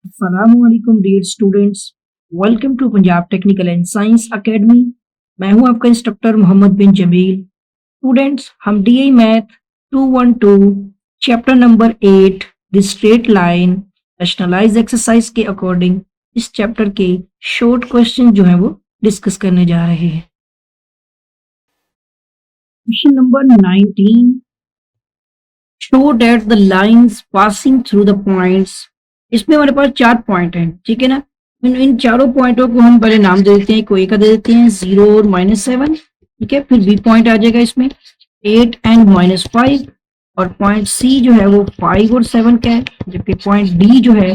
अस्सलामुअलैकुम dear students. Welcome to Punjab technical and science academy. मैं हूं आपका इंस्ट्रक्टर मोहम्मद बिन जमील। स्टूडेंट्स, हम DI math 212 chapter number 8 the straight line rationalize exercise के according इस चैप्टर के शॉर्ट क्वेश्चन जो है वो डिस्कस करने जा रहे हैं। Question number 19, show that the lines passing through the points. इसमें हमारे पास 4 पॉइंट हैं, ठीक है ना। इन चारों पॉइंटों को हम पहले नाम दे देते हैं। कोई का दे देते हैं 0 और -7, ठीक है। फिर बी पॉइंट आ जाएगा इसमें 8 एंड -5, और पॉइंट सी जो है वो 5 और 7 का है, जबकि पॉइंट डी जो है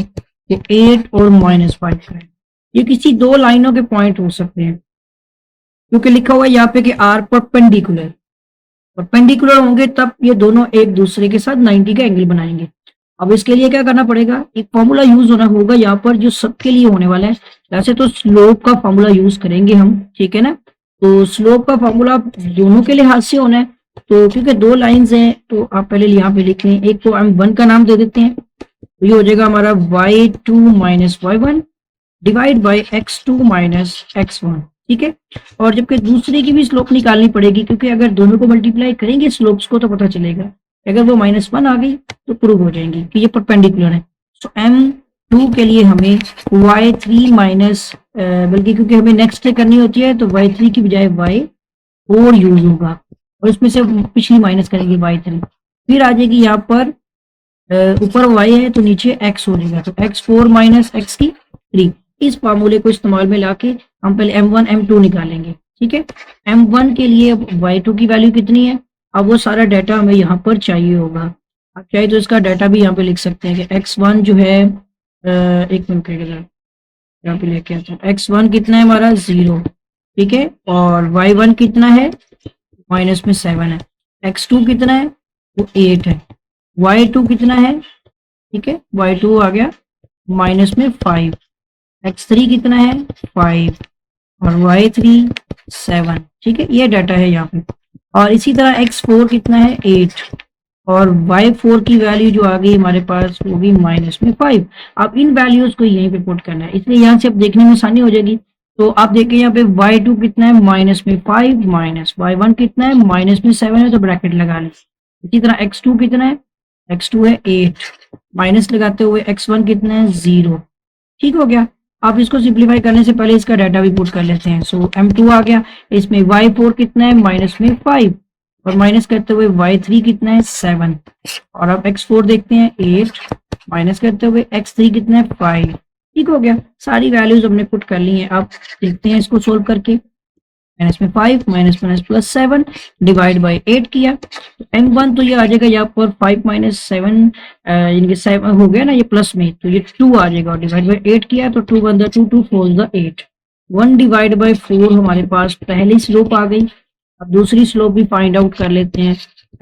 वो 8 और -5 का है। ये किसी दो लाइनों के पॉइंट हो सकते हैं, क्योंकि लिखा हुआ है यहाँ पे कि आर परपेंडिकुलर, परपेंडिकुलर होंगे तब ये दोनों एक दूसरे के साथ 90 का एंगल बनाएंगे। अब इसके लिए क्या करना पड़ेगा, एक फॉर्मूला यूज होना होगा यहाँ पर जो सबके लिए होने वाला है। वैसे तो स्लोप का फॉर्मूला यूज करेंगे हम, ठीक है ना। तो स्लोप का फॉर्मूला दोनों के लिहाज से होना है। तो क्योंकि दो लाइंस हैं तो आप पहले यहाँ पे लिख लें। एक तो हम 1 का नाम दे देते हैं, तो ये हो जाएगा हमारा y2 - y1 divide by x2 - x1, ठीक है। और जबकि दूसरे की भी स्लोप निकालनी पड़ेगी, क्योंकि अगर दोनों को मल्टीप्लाई करेंगे स्लोप्स को तो पता चलेगा। अगर वो -1 आ गई तो प्रूव हो जाएंगी कि ये परपेंडिकुलर है। तो m2 के लिए हमें y3 माइनस बल्कि क्योंकि हमें नेक्स्ट करनी होती है तो y3 की बजाय y4 यूज होगा, और इसमें से पिछली माइनस करेंगे y3। फिर आ जाएगी यहाँ पर ऊपर y है तो नीचे x हो जाएगा, तो x4 - x3। इस फार्मूले को इस्तेमाल में लाके हम पहले m1 m2 निकालेंगे, ठीक है। m1 के लिए y2 की वैल्यू कितनी है, अब वो सारा डाटा हमें यहाँ पर चाहिए होगा। आप चाहे तो इसका डाटा भी यहाँ पे लिख सकते हैं कि x1 जो है एक मिनट के लिए यहाँ पे लेके आता हूँ। x1 कितना है हमारा 0, ठीक है, और y1 कितना है -7 है। x2 कितना है वो 8 है। y2 कितना है, ठीक है, y2 आ गया -5। x3 कितना है 5 और y3 7, ठीक है। ये डाटा है यहाँ पे। और इसी तरह x4 कितना है 8 और y4 की वैल्यू जो आ गई हमारे पास वो भी -5। अब इन वैल्यूज को यहीं पे पुट करना है, इसलिए यहाँ से अब देखने में आसानी हो जाएगी। तो आप देखें यहाँ पे y2 कितना है -5 माइनस y1 कितना है -7 है, तो ब्रैकेट लगा लें। इसी तरह x2 कितना है, x2 है 8, माइनस लगाते हुए x1 कितना है 0, ठीक हो गया। आप इसको सिंप्लीफाई करने से पहले इसका डाटा भी पुट कर लेते हैं। सो m2 आ गया, इसमें y4 कितना है -5 और माइनस करते हुए y3 कितना है 7, और अब x4 देखते हैं 8 माइनस करते हुए x3 कितना है 5, ठीक हो गया। सारी वैल्यूज हमने पुट कर ली हैं। अब देखते हैं इसको सोल्व करके। -5 -7 डिवाइड बाई 8 किया, तो m1 तो ये आ जाएगा यहाँ पर 5 - 7 यानी कि 7 हो गया ना ये प्लस में, तो ये 2 आ जाएगा, और डिवाइड बाई 8 किया तो 2 1 2 2 4 8, 1 डिवाइड बाई 4 हमारे पास पहली स्लोप आ गई। अब दूसरी स्लोप भी फाइंड आउट कर लेते हैं।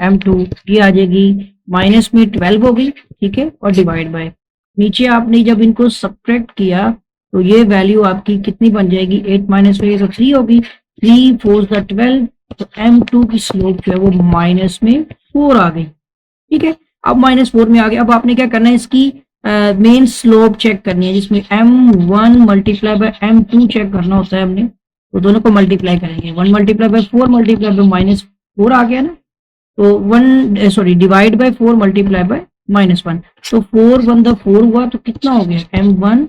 m2 ये आ जाएगी माइनस में 12 हो गई, ठीक है, और डिवाइड बाय नीचे आपने जब इनको सब्ट्रैक्ट किया तो ये वैल्यू आपकी कितनी बन जाएगी, 8 - 3 तो 3 होगी, 3 4 12, तो m2 की स्लोप जो है वो -4 आ गई, ठीक है। अब -4 में आ गया। अब आपने क्या करना है, इसकी मेन स्लोप चेक करनी है, जिसमें m1 multiply by m2 check करना होता है हमने। तो दोनों को मल्टीप्लाई करेंगे, 1 मल्टीप्लाई बाय 4 मल्टीप्लाई बाय -4 आ गया ना, तो 1 डिवाइड बाय 4 मल्टीप्लाई बाय -1, तो 4 1 4 हुआ, तो कितना हो गया m1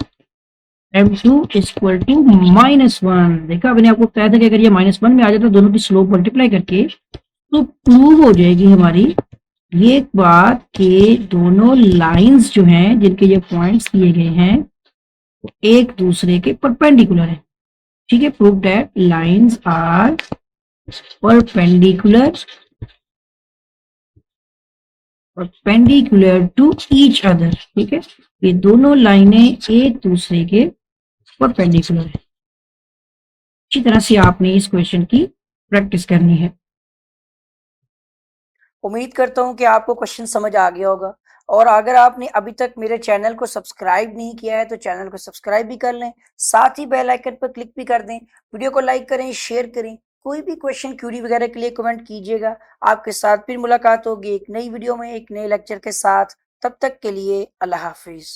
m2 इक्वल टू -1। देखा मैंने आपको बताया था कि अगर ये -1 में आ जाए तो दोनों की स्लोप मल्टीप्लाई करके तो प्रूव हो जाएगी हमारी ये बात कि दोनों लाइंस जो हैं जिनके ये पॉइंट्स दिए गए हैं वो एक दूसरे के परपेंडिकुलर है, ठीक है। Prove that lines are perpendicular to each other, ठीक है। ये दोनों लाइनें एक दूसरे के परपेंडिकुलर है। अच्छी तरह से आपने इस क्वेश्चन की प्रैक्टिस करनी है। उम्मीद करता हूं कि आपको क्वेश्चन समझ आ गया होगा, और अगर आपने अभी तक मेरे चैनल को सब्सक्राइब नहीं किया है तो चैनल को सब्सक्राइब भी कर लें, साथ ही बेल आइकन पर क्लिक भी कर दें। वीडियो को लाइक करें, शेयर करें। कोई भी क्वेश्चन क्यूरी वगैरह के लिए कमेंट कीजिएगा। आपके साथ फिर मुलाकात होगी एक नई वीडियो में एक नए लेक्चर के साथ। तब तक के लिए अल्लाह हाफिज।